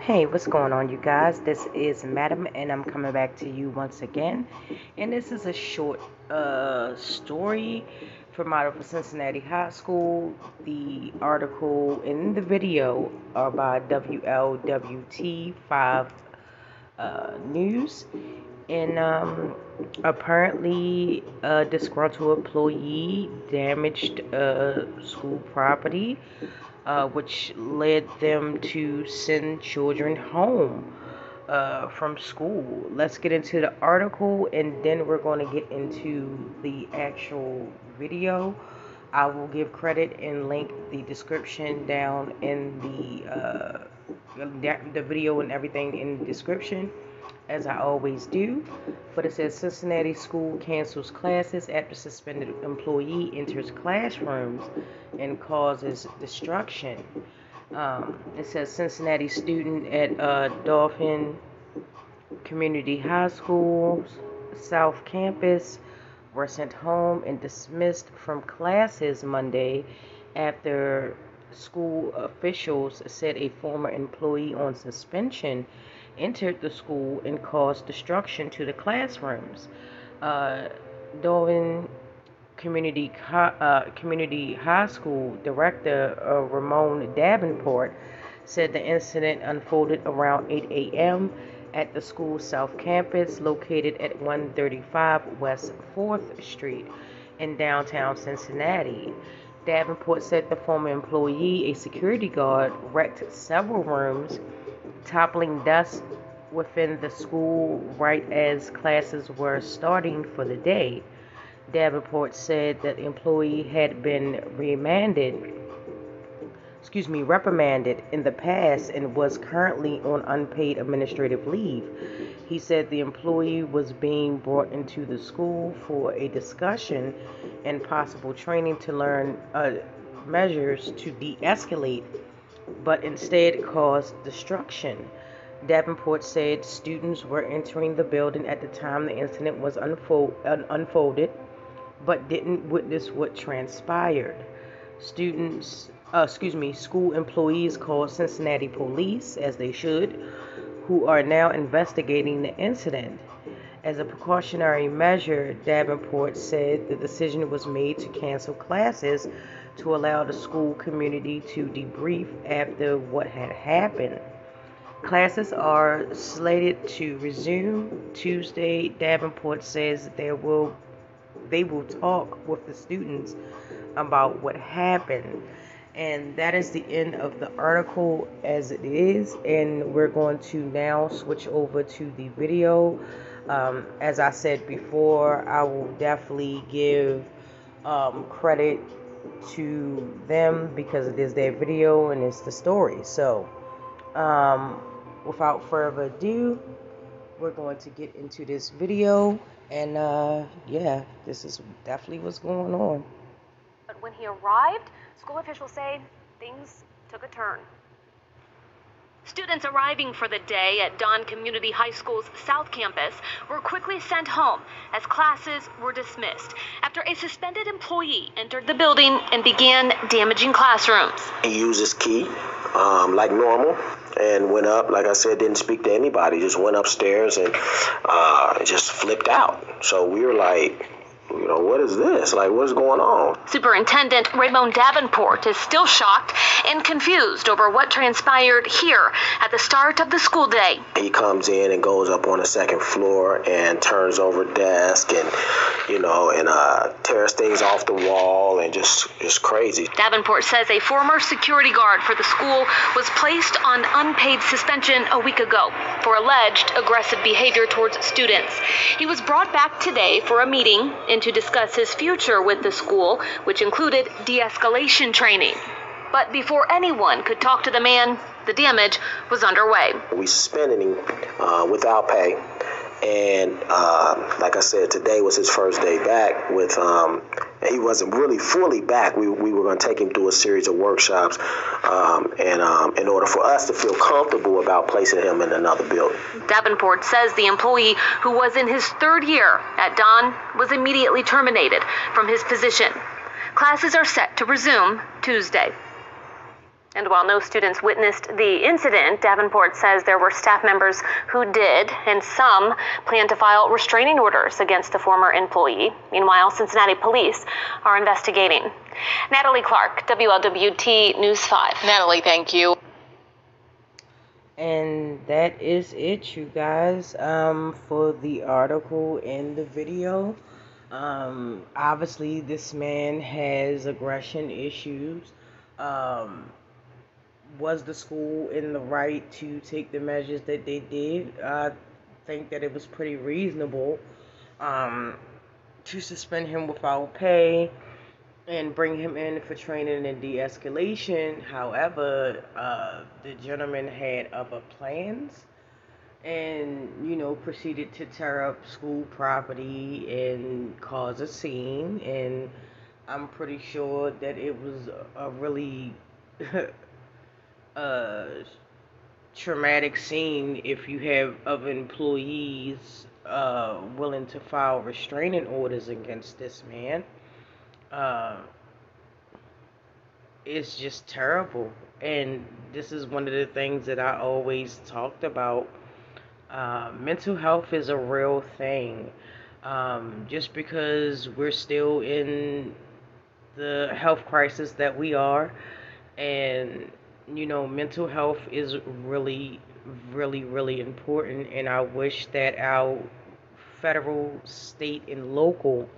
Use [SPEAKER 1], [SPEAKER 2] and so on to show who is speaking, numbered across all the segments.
[SPEAKER 1] Hey, what's going on, you guys? This is Madam, and I'm coming back to you once again. And this is a short story from out of Cincinnati High School. The article in the video are by WLWT 5 News. And apparently, a disgruntled employee damaged school property, which led them to send children home from school. Let's get into the article, and then we're going to get into the actual video. I will give credit and link the description down in the video and everything in the description, as I always do. But it says Cincinnati school cancels classes after suspended employee enters classrooms and causes destruction. It says Cincinnati student at Dolphin Community High School's South Campus were sent home and dismissed from classes Monday after school officials said a former employee on suspension entered the school and caused destruction to the classrooms. Dolphin Community High School Director Ramon Davenport said the incident unfolded around 8 a.m. at the school's South Campus, located at 135 West 4th Street in downtown Cincinnati. Davenport said the former employee, a security guard, wrecked several rooms, toppling dust within the school right as classes were starting for the day. Davenport said that the employee had been reprimanded in the past and was currently on unpaid administrative leave. He said the employee was being brought into the school for a discussion and possible training to learn measures to de-escalate, but instead caused destruction. Davenport said students were entering the building at the time the incident was unfolded, but didn't witness what transpired. School employees called Cincinnati police, as they should, who are now investigating the incident. As a precautionary measure, Davenport said the decision was made to cancel classes to allow the school community to debrief after what had happened. Classes are slated to resume Tuesday. Davenport says they will talk with the students about what happened. And that is the end of the article as it is, and we're going to now switch over to the video. As I said before, I will definitely give credit to them because it is their video and it's the story. So without further ado, we're going to get into this video, and yeah, this is definitely what's going on.
[SPEAKER 2] But when he arrived, school officials say things took a turn. Students arriving for the day at Don Community High School's South Campus were quickly sent home as classes were dismissed after a suspended employee entered the building and began damaging classrooms.
[SPEAKER 3] He used his key like normal and went up, like I said, didn't speak to anybody, just went upstairs and just flipped out. So we were like, what is this? Like, what's going on?
[SPEAKER 2] Superintendent Ramon Davenport is still shocked and confused over what transpired here at the start of the school day.
[SPEAKER 3] He comes in and goes up on the second floor and turns over desk and, tears things off the wall and just crazy.
[SPEAKER 2] Davenport says a former security guard for the school was placed on unpaid suspension a week ago for alleged aggressive behavior towards students. He was brought back today for a meeting to discuss his future with the school, which included de-escalation training. But before anyone could talk to the man, the damage was underway.
[SPEAKER 3] We suspended him without pay. And like I said, today was his first day back with, he wasn't really fully back. We were going to take him through a series of workshops in order for us to feel comfortable about placing him in another building.
[SPEAKER 2] Davenport says the employee, who was in his third year at Don, was immediately terminated from his position. Classes are set to resume Tuesday. And while no students witnessed the incident, Davenport says there were staff members who did, and some plan to file restraining orders against the former employee. Meanwhile, Cincinnati police are investigating. Natalie Clark, WLWT News 5.
[SPEAKER 4] Natalie, thank you.
[SPEAKER 1] And that is it, you guys, for the article and the video. Obviously, this man has aggression issues. Was the school in the right to take the measures that they did? I think that it was pretty reasonable to suspend him without pay and bring him in for training and de-escalation. However, the gentleman had other plans and, proceeded to tear up school property and cause a scene. And I'm pretty sure that it was a really traumatic scene if you have other employees willing to file restraining orders against this man. It's just terrible, and this is one of the things that I always talked about. Mental health is a real thing. Just because we're still in the health crisis that we are, and mental health is really, really, really important, and I wish that our federal, state, and local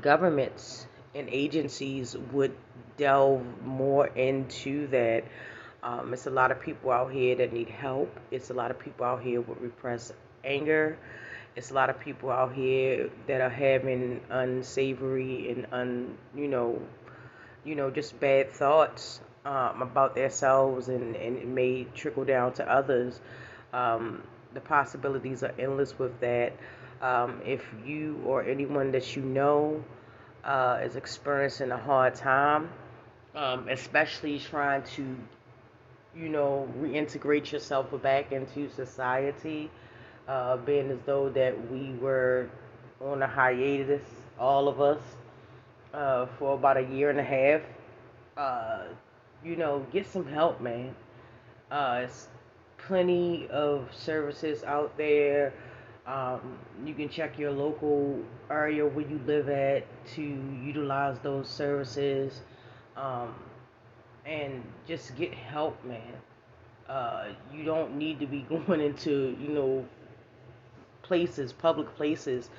[SPEAKER 1] governments and agencies would delve more into that. It's a lot of people out here that need help. It's a lot of people out here with repressed anger. It's a lot of people out here that are having unsavory and just bad thoughts about themselves, and it may trickle down to others. The possibilities are endless with that. If you or anyone that you know is experiencing a hard time, especially trying to, reintegrate yourself back into society, being as though that we were on a hiatus, all of us, for about a year and a half, get some help, man. It's plenty of services out there. You can check your local area where you live at to utilize those services, and just get help, man. You don't need to be going into, public places,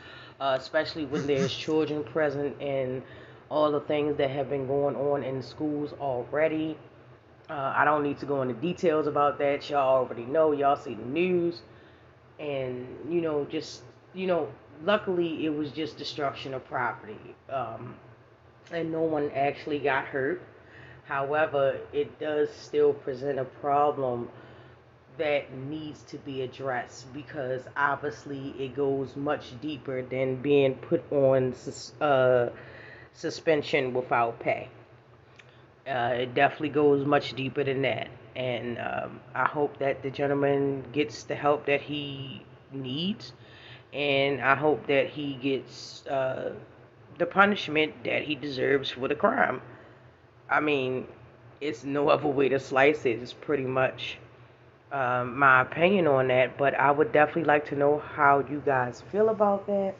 [SPEAKER 1] especially when there's children present and all the things that have been going on in schools already. I don't need to go into details about that. Y'all already know. Y'all see the news. And, luckily it was just destruction of property. And no one actually got hurt. However, it does still present a problem that needs to be addressed, because obviously it goes much deeper than being put on suspension without pay. It definitely goes much deeper than that. And I hope that the gentleman gets the help that he needs. And I hope that he gets the punishment that he deserves for the crime. I mean, it's no other way to slice it. It's pretty much my opinion on that. But I would definitely like to know how you guys feel about that.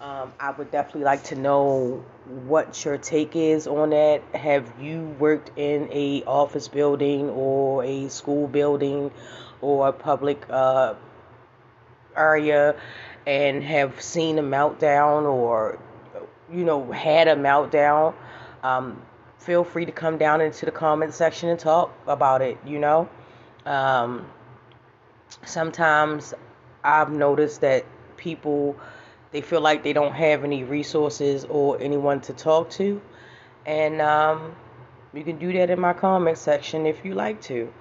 [SPEAKER 1] I would definitely like to know what your take is on that. Have you worked in a office building or a school building or a public area and have seen a meltdown, or had a meltdown? Feel free to come down into the comment section and talk about it. Sometimes I've noticed that people, they feel like they don't have any resources or anyone to talk to. And you can do that in my comment section if you like to.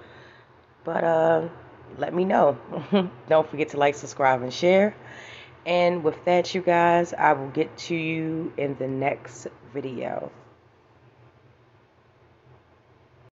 [SPEAKER 1] But let me know. Don't forget to like, subscribe, and share. And with that, you guys, I will get to you in the next video.